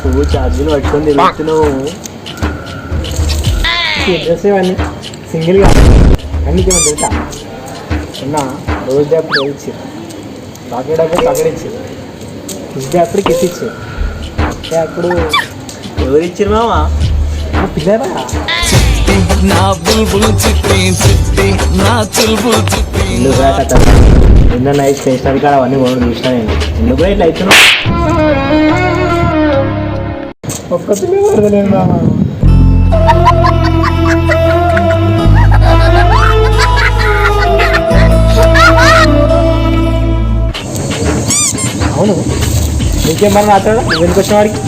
నువ్వు ఛార్జీలు పట్టుకొని తిరుగుతున్నావు. డ్రెస్ ఇవన్నీ సింగిల్గా అన్నికేమో తెలుసా చిన్న రోజు డే అప్పుడు ఇచ్చారు, చాక్లెట్ అప్పుడు చాక్లెట్ ఇచ్చారు, కిస్ డే అప్పుడు కిస్ ఇచ్చారు. అంటే అప్పుడు ఎవరు ఇచ్చారు మామా? పిల్లరా నిన్న నైట్ స్టేషనరీ కాడ అవన్నీ కూడా చూసినా నేను. ఎందుకు ఇట్లా అవుతున్నావు? ఒక్క పిల్ల పడతలేదు మామ. అవును నీకేమన్నా మాట్లాడా? నువ్వెందుకు వచ్చిన వాడికి?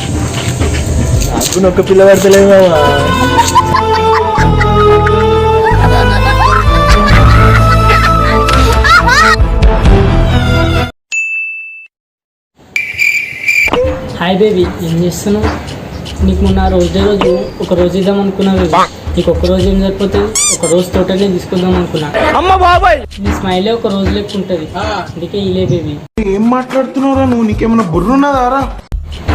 నాకు ఒక్క పిల్ల పడతలేదు మామ. హాయ్ బేబీ, ఏం చేస్తున్నావు? నీకు మొన్న రోజు ఒక రోజు ఇద్దాం అనుకున్నా బేబీ. నీకు ఒక్క రోజు ఏం సరిపోతుంది? ఒక రోజు టోటల్గా తీసుకుందాం అనుకున్నా. అమ్మ బాబాయ్, నీ స్మైలే ఒక రోజు లెక్క ఉంటుంది, అందుకే ఇలే బేబీ. ఏం మాట్లాడుతున్నావురా నువ్వు? నీకేమన్నా బుర్రున్నదారా?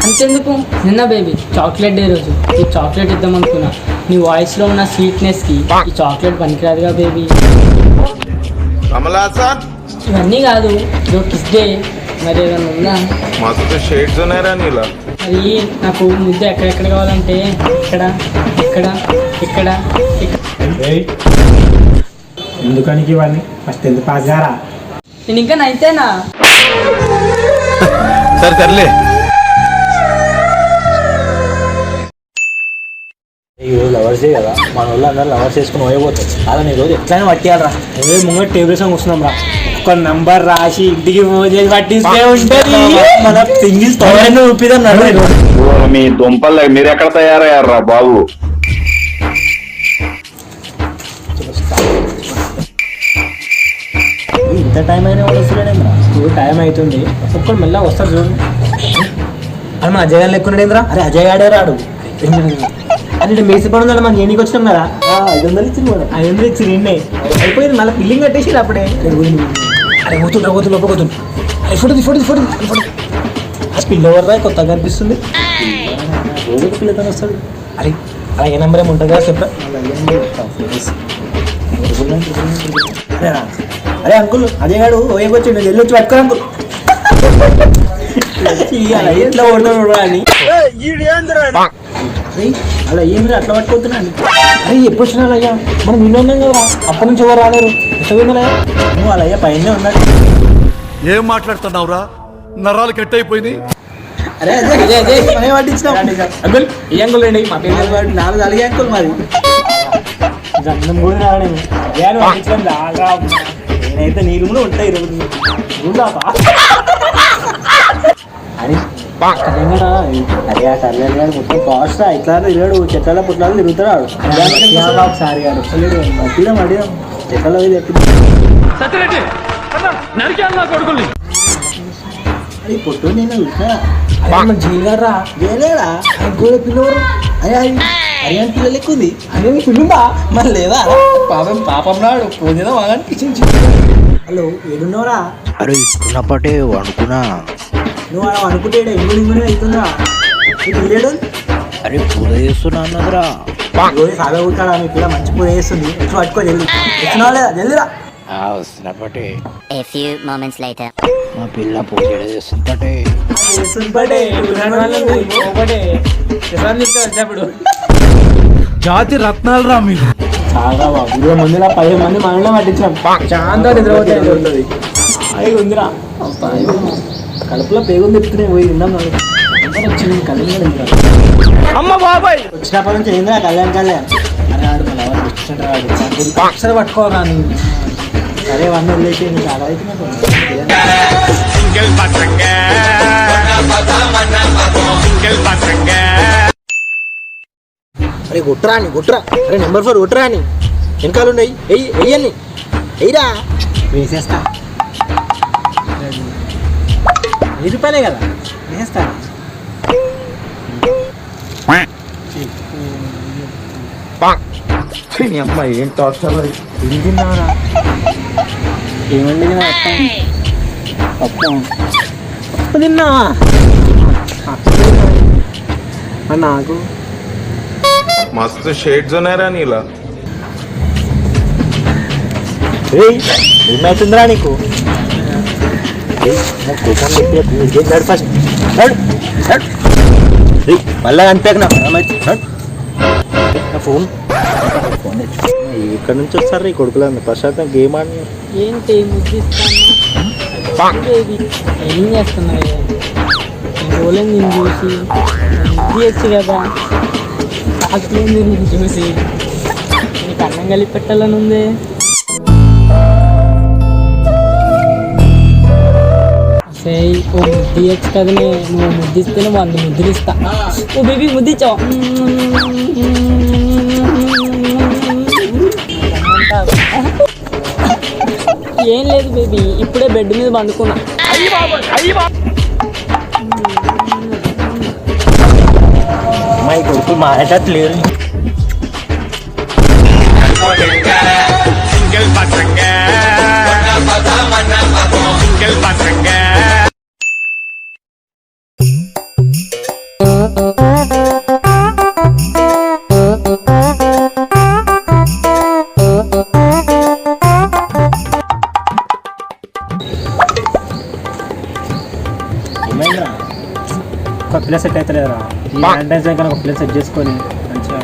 అంతెందుకు, నిన్న బేబీ చాక్లెట్ డే రోజు ఈ చాక్లెట్ ఇద్దాం అనుకున్నా. నీ వాయిస్లో ఉన్న స్వీట్నెస్కి ఈ చాక్లెట్ పనికిరాదుగా బేబీ. ఇవన్నీ కాదు, కిస్ డే మరి ఏదైనా ఉందా? మస్తు షేడ్స్ ఉన్నాయరా నీలా. మరి నాకు ముద్ద ఎక్కడెక్కడ కావాలంటే ఇక్కడ ఇక్కడ ఇక్కడ ఇక్కడ. ఎందుకనికి ఇవన్నీ? ఫస్ట్ ఎందుకు పాస్ గారా? నేను ఇంకా నైతేనా? సరే సర్లే. ఈరోజు లవర్సే కదా, మన వాళ్ళు అందరూ లవర్స్ వేసుకుని పోయిపోతాయి. అలా నీ రోజు ఎట్లయినా పట్టియాలరా. నువ్వే ముంగ టేబుల్ సాంగ్ వస్తున్నాం రా, ఒక నంబర్ రాసి ఇంటికి ఫోన్ చేసి పట్టిస్తే ఉంటుంది. మన సింగిల్స్ తోడైనా ఊపిదాం నడు. మీ దుంపలు మీరు ఎక్కడ తయారయ్యారా బాబు? ఇంత టైం అయినా కూడా వస్తున్నాడేంద్రా? ఇప్పుడు టైం అవుతుంది, ఒక్కడు మెల్లగా వస్తాడు చూడండి. అది మన అజయ్ గారు లెక్కున్నాడేంద్రా? అరే అజయ్ గాడే రాడు. అంటే మేసి పడి ఉందా? మనం ఏనికి వచ్చినాం కదా. 500 ఇచ్చింది కూడా, 500 ఇచ్చి నిన్నే అయిపోయింది. మళ్ళీ బిల్లింగ్ కట్టేసి అప్పుడే. అరే పోతుండ్రా లోపడుతుంది. ఫోటో ఫోటో ఫోటో ఫోటో పిల్ల ఎవరు రా? కొత్తగా కనిపిస్తుంది. రోజు పిల్లతో వస్తాడు. అరే అలా ఏ నెంబర్ ఏమి ఉంటుంది కదా చెప్పరా? అరే అంకుల్ అజయ్ గారు ఓయకొచ్చిండు, వెళ్ళొచ్చి పట్టుకో అంకుల్. అలా ఎట్లా ఓడతాడు అని అలా ఏమి అట్లా పట్టుకోతున్నాను. అరే ఎప్పుడు వచ్చినా అయ్యా, మనం నిన్న ఉన్నాం కదా, అప్పటి నుంచి ఎవరు రాలేరు. ఎట్లా పోయిందయ్యా? నువ్వు అలా పైన ఉన్నాడు. ఏం మాట్లాడుతున్నావురా? నరాలు కట్ అయిపోయినాయి. అరే అదే పట్టించినాం అంకుల్. ఏ అంకుల్ అండి? మా పేరు 4 అలిగే అంకుల్ మాది. జన్మం కూడా రావడేమో పట్టించడం రాగా. నేనైతే నీ రూమ్లో ఉంటాయి ఈరోజు అని. అరే ఆ కళ్యాణ్ గారు మొత్తం కాస్ట్ ఇట్లా తిరిగాడు, చెట్ల పుట్ల తిరుగుతాడు. ఒకసారి గారు అడిగాం అడిగాం చెట్లలో అది పొట్టు నేను చూసినా. జైలు గారా? జైలేడా? కూడా పిల్లవారు అయ్యా అరియాన్ పిల్లలు ఎక్కుంది. అరే పిల్లుందా? మరి లేదా? పాపం నాడు పోయినా అనిపించింది. హలో ఏడున్నావురా? అరే ఇస్తున్నప్పటే అనుకున్నా. నువ్వు అలా అనుకుంటే ఇంగుడు అవుతుందా? లేడు. అరే పూజ చేస్తున్నా అన్నదిరా. రోజు సాగా ఉంటాడా? మీ పిల్ల మంచి పూజ చేస్తుంది, ఎట్లా పట్టుకో జల్ది. వచ్చినావా లేదా? జల్దిరా. వస్తున్నప్పటే. A few moments later. మా పిల్ల పూజ చేస్తుంటే జాతి రత్నాలు రా మీరు. చాలా 20 మందిలో 15 మంది మనలో పట్టించాం. చాలా నిద్రపోతుంది. అవి ఉందిరా కడుపులో పేగులు తిప్పుతున్నాయి. పోయి విన్నాం వచ్చింది కళ్యాణ్. అమ్మ బాబాయ్ వచ్చినప్పటి నుంచి అయిందిరా కళ్యాణ్. అరే ఆడు మన ఎవరు వచ్చినట్టు అక్షర పట్టుకోరా. సరే వన్ వదిలేసి చాలా అరే కొట్టురా అని కొట్టురా. అరే నెంబర్ 4 కొట్టురా అని. వెనకాలు ఉన్నాయి వెయ్యని వెయ్యిరా. వేసేస్తా. 10 రూపాయలే కదా వేస్తా. అమ్మాయి ఏం టార్చర్. ఏం తిన్నావురా? ఏమండి పప్పు తిన్నావా? మరి నాకు मस्त शेड्स ఉన్నాయరా నీలా ఏమవుతుందిరా నీకు ఫస్ట్ మళ్ళా అనిపాక నా ఫోన్ ఇక్కడ నుంచి వస్తారు ఈ కొడుకులు ప్రశాంతం గేమ్ ఆడి ఏంటి ముద్దిస్తాను ఏం చేస్తున్నావు రోజులు నేను చూసి ముద్దియచ్చు కదా కాకులేదు నేను చూసి నీకు అన్నం కలిపి పెట్టాలని ఉంది. ఓ ముద్దియచ్చు కదనే, నువ్వు ముద్దిస్తేనే 100 ముద్దులు ఇస్తా. ఓ బేబీ ముద్దిచ్చావు. ఏం లేదు బేబీ, ఇప్పుడే బెడ్ మీద పండుకున్నా. మా ఈ కొడుకులు మారేటట్లేరు. ఒక పిల్ల సెట్ అవుతలేదురా. ఈ వ్యాలంటైన్స్ డే కనుక ఒక పిల్ల సెట్ చేసుకొని మంచిగా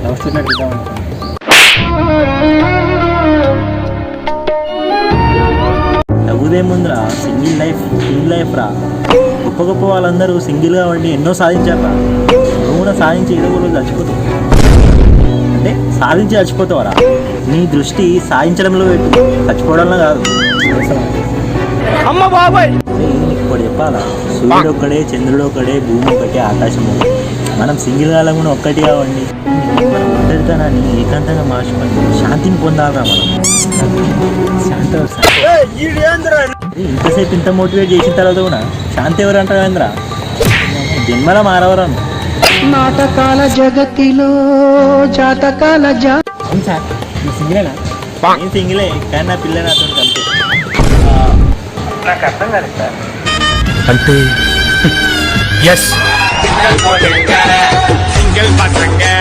లవ్ స్టోరీ నడిపిద్దాం అనుకో. లవ్దేముందిరా, సింగిల్ లైఫ్ ఫుల్ లైఫ్ రా. గొప్ప గొప్ప వాళ్ళందరూ సింగిల్గా ఉండి ఎన్నో సాధించారా. నువ్వు కూడా సాధించి ఏదో రోజు చచ్చిపోతావు. అంటే సాధించి చచ్చిపోతావరా. నీ దృష్టి సాధించడంలో పెట్టు, చచ్చిపోవడంలో కాదు. అమ్మ బాబాయ్ ఇప్పుడు చెప్పాలా, సూర్యుడు ఒక్కడే, చంద్రుడు ఒక్కడే, భూమి ఒకటే, ఆకాశం ఒకటే. మనం సింగిల్ కాలం కూడా ఒక్కటి కావండి. మనం ఒంటరితనాన్ని ఏకాంతంగా మార్చుకొని శాంతిని పొందాలరా మనం. ఇంతసేపు ఇంత మోటివేట్ చేసిన తర్వాత కూడా శాంతి ఎవరు అంటారు ఏంద్రా? జన్మల మారవరా. నాటకాల జగతిలో జాతకాల అవును సార్, నువ్వు సింగిలేనా? నేను సింగిలే, కానీ నా పిల్ల నాతో కంటే నాకు అర్థం కాలేదు సార్. అంటే ఎస్ సింగిల్ పతంగా